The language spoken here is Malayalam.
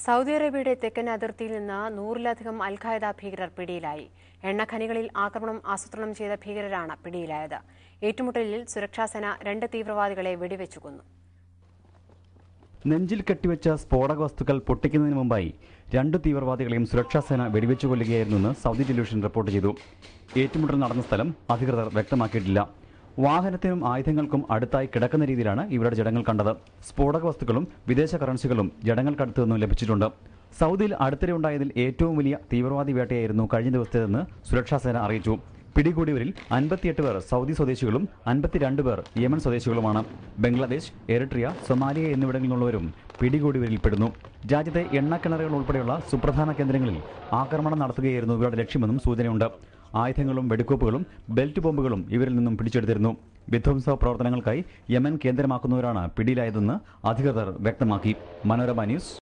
സൗദി അറേബ്യയുടെ തെക്കൻ അതിർത്തിയിൽ നിന്ന് 100-ലധികം അൽ-ഖായ്ദ ഭീകരർ പിടിയിലായി. എണ്ണഖനികളിൽ ആക്രമണം ആസൂത്രണം ചെയ്ത ഭീകരരാണ് പിടിയിലായത്. ഏറ്റുമുട്ടലിൽ സുരക്ഷാസേന 2 തീവ്രവാദികളെ വെടിവെച്ചു കൊന്നു. നെഞ്ചിൽ കെട്ടിവെച്ച സ്ഫോടക വസ്തുക്കൾ പൊട്ടിക്കുന്നതിന് മുമ്പായി 2 തീവ്രവാദികളെയും സുരക്ഷാസേന വെടിവെച്ചു കൊല്ലുകയായിരുന്നുവെന്ന് സൗദി ടെലിവിഷൻ റിപ്പോർട്ട് ചെയ്തു. ഏറ്റുമുട്ടൽ നടന്ന സ്ഥലം അധികൃതർ വ്യക്തമാക്കിയിട്ടില്ല. വാഹനത്തിനും ആയുധങ്ങൾക്കും അടുത്തായി കിടക്കുന്ന രീതിയിലാണ് ഇവരുടെ ജഡങ്ങൾ കണ്ടത്. സ്ഫോടക വസ്തുക്കളും വിദേശ കറൻസികളും ജഡങ്ങൾക്കടുത്തു നിന്നും ലഭിച്ചിട്ടുണ്ട്. സൗദിയിൽ അടുത്തിടെ ഉണ്ടായതിൽ ഏറ്റവും വലിയ തീവ്രവാദി വേട്ടയായിരുന്നു കഴിഞ്ഞ ദിവസത്തേതെന്ന് സുരക്ഷാസേന അറിയിച്ചു. പിടികൂടിയവരിൽ 58 പേർ സൗദി സ്വദേശികളും 52 പേർ യമൻ സ്വദേശികളുമാണ്. ബംഗ്ലാദേശ്, എറിട്രിയ, സൊമാലിയ എന്നിവിടങ്ങളിൽ നിന്നുള്ളവരും പിടികൂടിയവരിൽ പെടുന്നു. രാജ്യത്തെ എണ്ണക്കിണറുകൾ ഉൾപ്പെടെയുള്ള സുപ്രധാന കേന്ദ്രങ്ങളിൽ ആക്രമണം നടത്തുകയായിരുന്നു ഇവരുടെ ലക്ഷ്യമെന്നും സൂചനയുണ്ട്. ആയുധങ്ങളും വെടിക്കോപ്പുകളും ബെൽറ്റ് ബോംബുകളും ഇവരിൽ നിന്നും പിടിച്ചെടുത്തിരുന്നു. വിധ്വംസ പ്രവർത്തനങ്ങൾക്കായി യമൻ കേന്ദ്രമാക്കുന്നവരാണ് പിടിയിലായതെന്ന് അധികൃതർ വ്യക്തമാക്കി. മനോരമ ന്യൂസ്,